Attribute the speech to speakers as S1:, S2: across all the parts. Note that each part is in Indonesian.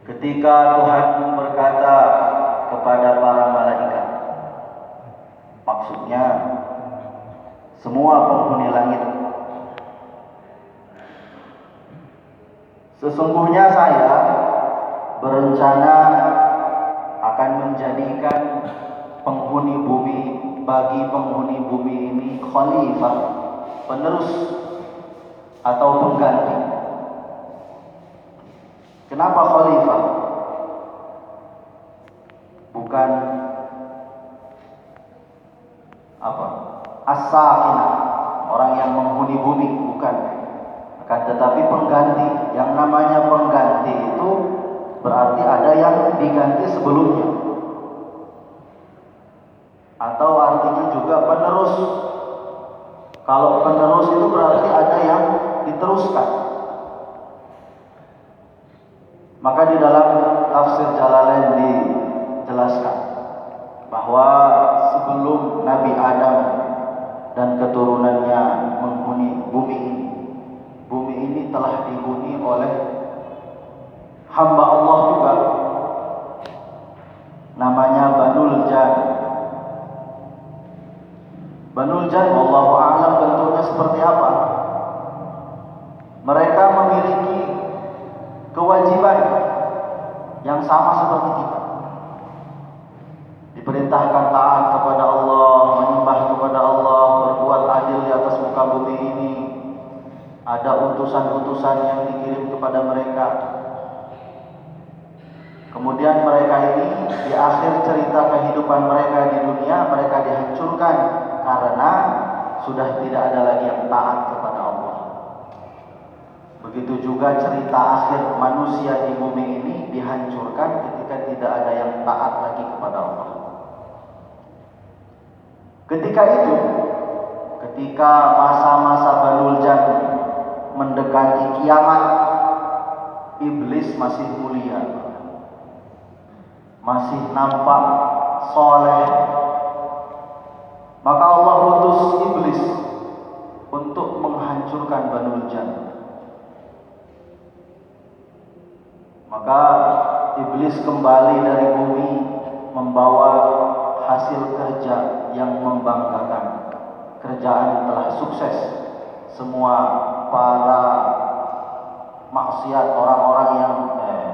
S1: Ketika Tuhan berkata kepada para malaikat, maksudnya semua penghuni langit, sesungguhnya saya berencana akan menjadikan penghuni bumi, bagi penghuni bumi ini khalifah, penerus atau pengganti. Kenapa khalifah? Bukan as-sakinah, orang yang menghuni bumi, bukan. Akan tetapi pengganti. Yang namanya pengganti itu berarti ada yang diganti sebelumnya, atau artinya juga penerus. Kalau penerus itu berarti ada yang diteruskan. Maka di dalam tafsir Jalalain dijelaskan bahwa sebelum Nabi Adam dan keturunannya menghuni bumi ini telah dihuni oleh hamba Allah juga, namanya Banul Jan. Banul Jan, wallahu a'lam bentuknya seperti apa. Mereka memiliki kewajiban yang sama seperti kita. Diperintahkan taat kepada Allah, menyembah kepada Allah, berbuat adil di atas muka bumi ini. Ada utusan-utusan yang dikirim kepada mereka. Kemudian mereka ini di akhir cerita kehidupan mereka di dunia, mereka dihancurkan karena sudah tidak ada lagi yang taat kepada Allah. Begitu juga cerita akhir manusia di bumi ini dihancurkan ketika tidak ada yang taat lagi kepada Allah. Ketika itu, ketika masa-masa Banul Jan mendekati kiamat, iblis masih mulia, masih nampak soleh. Maka Allah utus iblis untuk menghancurkan Banul Jan. Maka iblis kembali dari bumi membawa hasil kerja yang membanggakan. Kerjaan telah sukses. Semua para maksiat, orang-orang yang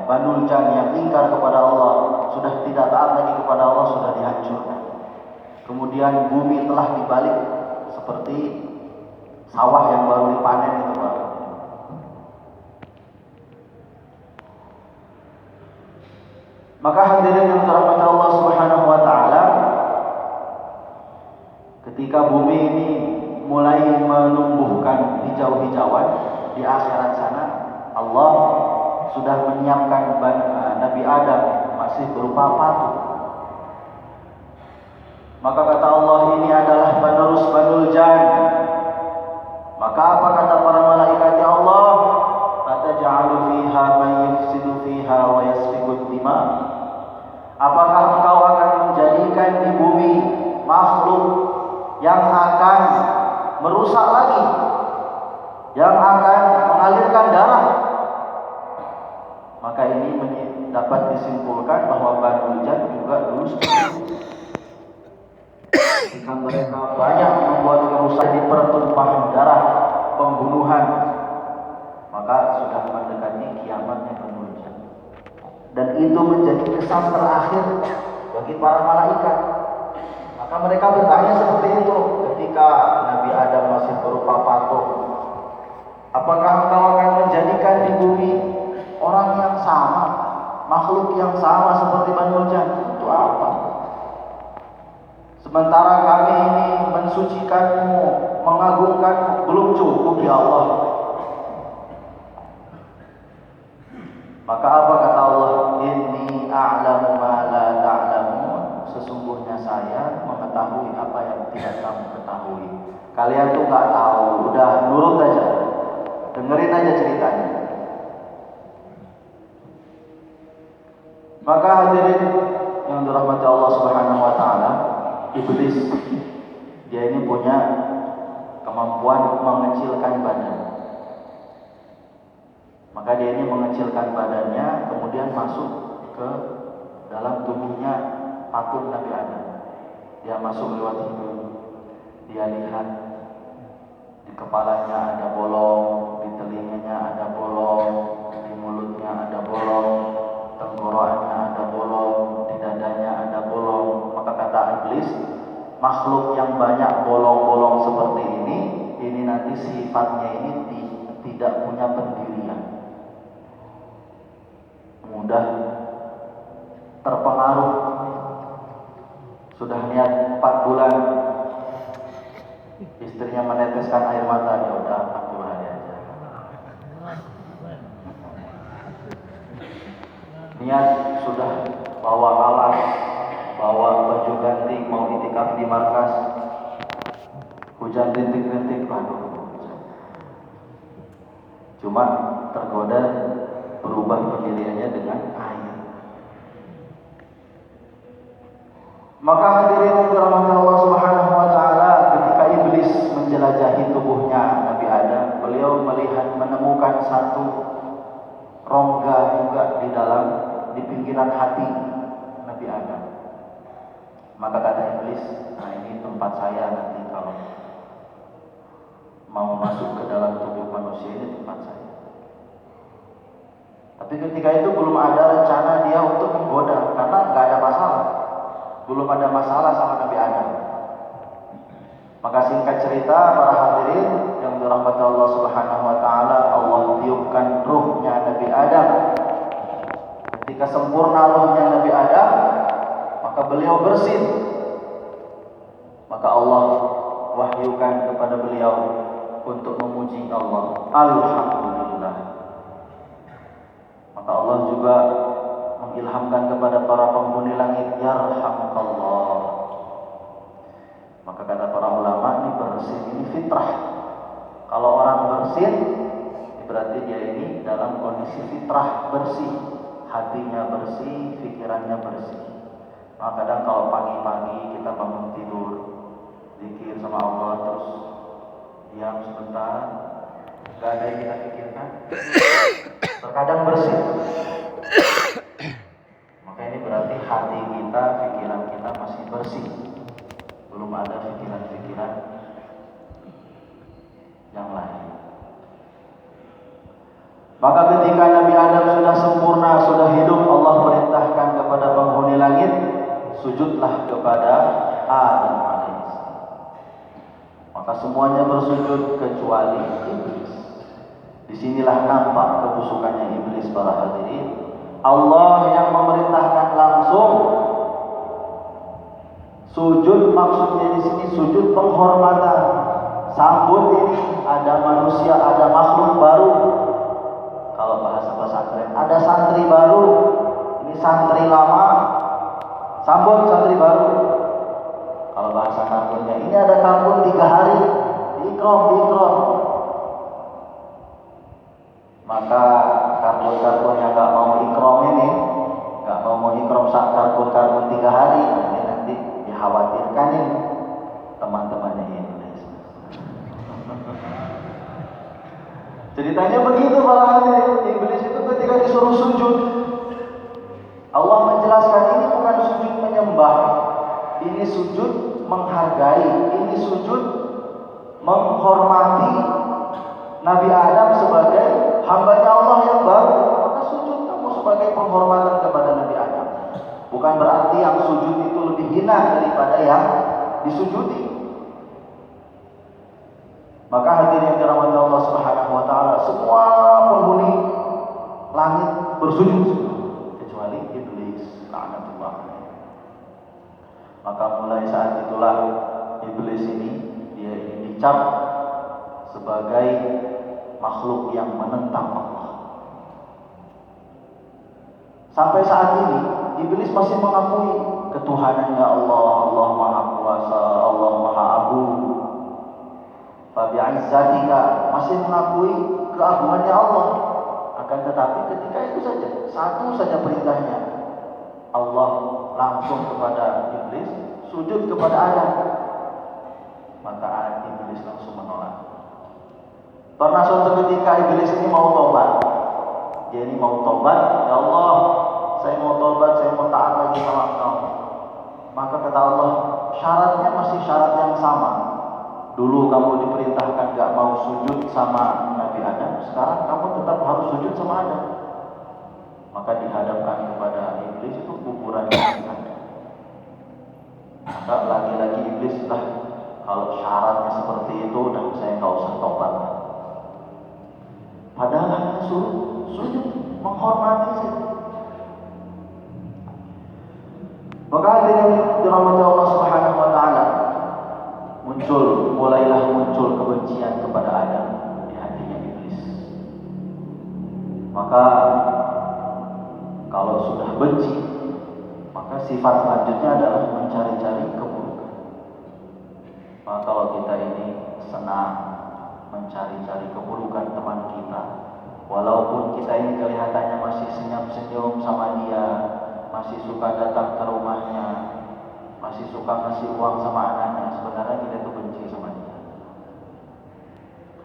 S1: Banul Jan yang ingkar kepada Allah, sudah tidak taat lagi kepada Allah, sudah dihancurkan. Kemudian bumi telah dibalik seperti sawah yang baru dipanen itu, Pak. Maka hadirin yang dirahmati Allah Subhanahu wa taala, ketika bumi ini mulai menumbuhkan hijau-hijauan di akhirat sana, Allah sudah menyiapkan Nabi Adam masih berupa patung. Maka kata Allah, ini adalah penerus Banul Jan. Maka apa kata para malaikat? Ya Allah, ataj'alu fiha man yufsidu fiha wa yasfiku dima? Apakah engkau akan menjadikan di bumi makhluk yang akan merusak lagi, yang akan mengalirkan darah? Maka ini dapat disimpulkan bahwa Banul Jan juga dulu ketika mereka banyak membuat kerusakan di pertumpahan darah, pembunuhan, maka sudah mendekati kiamatnya Banul Jan. Dan itu menjadi kesan terakhir bagi para malaikat. Maka mereka bertanya seperti itu ketika Nabi Adam masih berupa patung. Apakah engkau akan menjadikan di bumi orang yang sama, makhluk yang sama seperti Banul Jan? Untuk apa? Sementara kami ini mensucikanmu, mengagungkanmu, belum cukup ya Allah. Maka apa kata Allah? Inni a'lamu ma la ta'lamun. Sesungguhnya saya mengetahui apa yang tidak kamu ketahui. Kalian tuh nggak tahu, udah nurut aja, dengerin aja ceritanya. Maka hadirin yang dirahmati Allah Subhanahu wa taala, iblis dia ini punya kemampuan mengecilkan badan. Maka dia ini mengecilkan badannya, kemudian masuk ke dalam tubuhnya patung Nabi Adam. Dia masuk lewat hidung, dia lihat di kepalanya ada bolong, di telinganya ada bolong, di mulutnya ada bolong, tenggorokannya ada bolong, di dadanya ada bolong. Maka kata iblis, makhluk yang banyak bolong-bolong seperti ini nanti sifatnya ini tidak punya pendirian, mudah terpengaruh. Sudah niat 4 bulan istrinya meneteskan air mata, ya udah 40 hari aja. Niat sudah bawa alas, bawa baju ganti, mau itikaf di markas, hujan rintik-rintik, aduh. Cuma tergoda berubah pendiriannya dengan air. Maka hadirin yang dirahmati Allah Subhanahu wa taala, ketika iblis menjelajahi tubuhnya Nabi Adam, beliau menemukan satu rongga juga di pinggiran hati Nabi Adam. Maka kata iblis, nah ini tempat saya nanti kalau mau masuk ke dalam tubuh manusia, ini tempat saya. Tapi ketika itu belum ada rencana dia untuk menggoda, karena nggak ada masalah. Belum ada masalah sama Nabi Adam. Maka singkat cerita para hadirin yang dirahmati Allah Subhanahu wa taala, Allah tiupkan ruhnya Nabi Adam. Ketika sempurna ruhnya Nabi Adam, maka beliau bersin. Maka Allah wahyukan kepada beliau untuk memuji Allah. Alhamdulillah. Maka Allah juga mengilhamkan kepada para penghuni langit, yarhamukallah. Maka kata para ulama, ini bersin, ini fitrah. Kalau orang bersin, berarti dia ini dalam kondisi fitrah, bersih, hatinya bersih, pikirannya bersih. Maka kadang kalau pagi-pagi kita bangun tidur, zikir sama Allah, terus diam sebentar, gak ada yang kita pikirkan, terkadang bersih. Maka ini berarti hati kita, pikiran kita masih bersih, belum ada pikiran-pikiran yang lain. Maka ketika Nabi Adam sudah sempurna, sudah hidup, Allah perintahkan kepada penghuni langit, sujudlah kepada Adam alaihissalam. Maka semuanya bersujud kecuali iblis. Disinilah nampak kebusukannya iblis para hadirin. Allah yang memerintahkan langsung sujud, maksudnya di sini sujud penghormatan. Sambut ini, ada manusia, ada makhluk baru. Kalau bahasa pesantren, ada santri baru. Ini santri lama, sambut santri baru. Kalau bahasa karbonnya, ini ada karbon 3 hari, diikram. Maka karbon-karbon yang gak mau ikram ini, gak mau ikram saat karbon 3 hari, ini nanti dikhawatirkan ini teman-temannya iblis. Ceritanya begitu para hadirin. Iblis itu ketika disuruh sujud, Allah menjelaskan ini bukan sujud menyembah, ini sujud menghargai, ini sujud menghormati Nabi Adam sebagai hambanya Allah yang baru. Maka sujud kamu sebagai penghormatan kepada Nabi Adam. Bukan berarti yang sujud itu lebih hina daripada yang disujudi. Maka hadirin yang dirahmati Allah Subhanahu wa taala, semua penghuni langit bersujud kecuali iblis, laknatullah. Maka mulai saat itulah iblis ini dia dicap sebagai makhluk yang menentang Allah. Sampai saat ini iblis masih mengakui ketuhanannya Allah, Allah Maha Kuasa, Allah Maha Agung. Fabi'izzatika, masih mengakui keagungannya Allah. Akan tetapi ketika itu saja, satu saja perintahnya, Allah langsung kepada iblis, sujud kepada Adam. Maka iblis langsung menolak. Pernah suatu ketika iblis ini mau tobat. Dia ini mau tobat, ya Allah, saya mau tobat, saya mau taat lagi sama Engkau. Maka kata Allah, syaratnya masih syarat yang sama. Dulu kamu diperintahkan gak mau sujud sama Nabi Adam, sekarang kamu tetap harus sujud sama Adam. Maka dihadapkan kepada iblis itu kuburan Nabi Adam. Maka lagi-lagi iblis lah, kalau syaratnya seperti itu, dan saya gak usah tobat. Padahal hanya suruh sujud, menghormati saja. Maka hadirin dirahmati Allah Subhanahu wa taala, mulailah muncul kebencian kepada Adam di hatinya iblis. Maka kalau sudah benci, maka sifat selanjutnya adalah mencari-cari keburukan. Maka kalau kita ini senang mencari-cari keburukan teman kita, walaupun kita ini kelihatannya masih senyum-senyum sama dia, masih suka datang ke rumahnya, masih suka ngasih uang sama anaknya, sebenarnya kita itu benci sama dia.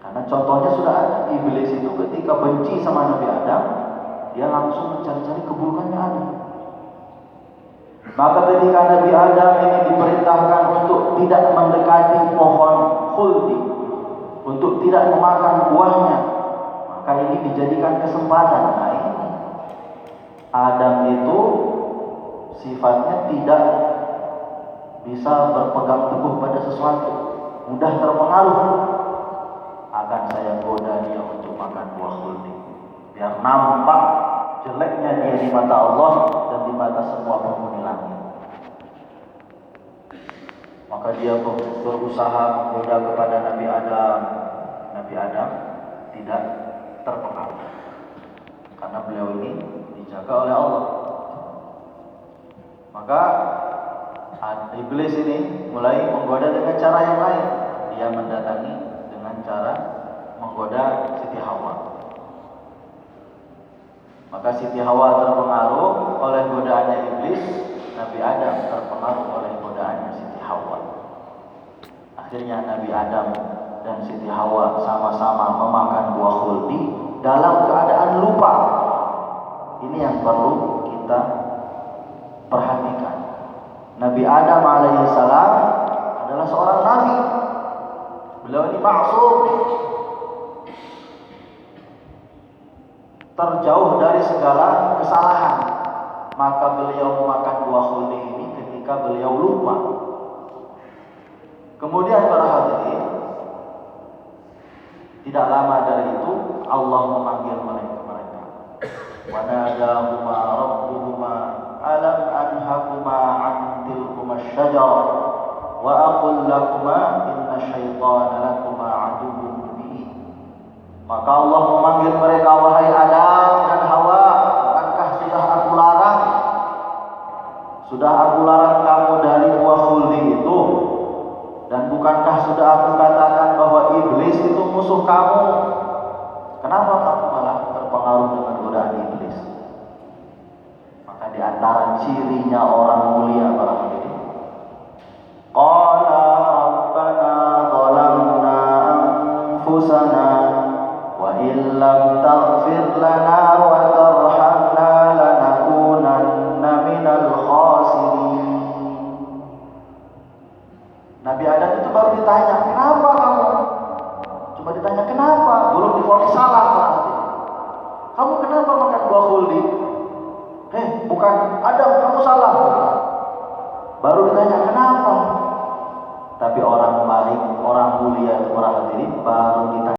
S1: Karena contohnya sudah ada, iblis itu ketika benci sama Nabi Adam, dia langsung mencari-cari keburukannya Adam. Maka ketika Nabi Adam ini diperintahkan untuk tidak mendekati pohon khuldi, untuk tidak memakan buahnya, maka ini dijadikan kesempatan. Nah ini Adam itu sifatnya tidak bisa berpegang teguh pada sesuatu, mudah terpengaruh. Akan saya goda dia untuk makan buah khuldi, biar nampak jeleknya dia di mata Allah dan di mata semua penghuni langit. Maka dia berusaha menggoda kepada Nabi Adam. Nabi Adam tidak terpengaruh, karena beliau ini dijaga oleh Allah. Maka iblis ini mulai menggoda dengan cara yang lain. Dia mendatangi dengan cara menggoda Siti Hawa. Maka Siti Hawa terpengaruh oleh godaannya iblis, Nabi Adam terpengaruh oleh godaannya Siti Hawa. Akhirnya Nabi Adam dan Siti Hawa sama-sama memakan buah khuldi dalam keadaan lupa. Ini yang perlu kita perhatikan. Nabi Adam alaihissalam adalah seorang nabi. Beliau ini maksum, terjauh dari segala kesalahan. Maka beliau memakan buah khuldi ini ketika beliau lupa. Kemudian para hadirin, tidak lama dari itu Allah memanggil mereka. Wa nadahuma rabbuhuma alam anhakuma an tilkuma asyajarah wa aqul lakuma inna syaitana lakuma aduwwun mubin. Maka Allah memanggil mereka, wahai Adam dan Hawa, bukankah sudah aku larang kamu dari buah khuldi itu? Dan bukankah sudah aku katakan bahwa iblis itu musuh kamu? Kenapa kamu malah terpengaruh dengan godaan iblis? Maka di antara cirinya orang mulia para hadirin, qala rabbana zalamna anfusana wa illam taghfir lana wa tarhamna lanakunanna minal khasirin. Nabi Adam itu baru ditanya, kenapa kamu? Cuma ditanya kenapa, belum divonis salah Pak. Kamu kenapa makan buah khuldi? Bukan Adam, kamu salah. Baru ditanya kenapa? Tapi orang mulia itu para hadirin baru ditanya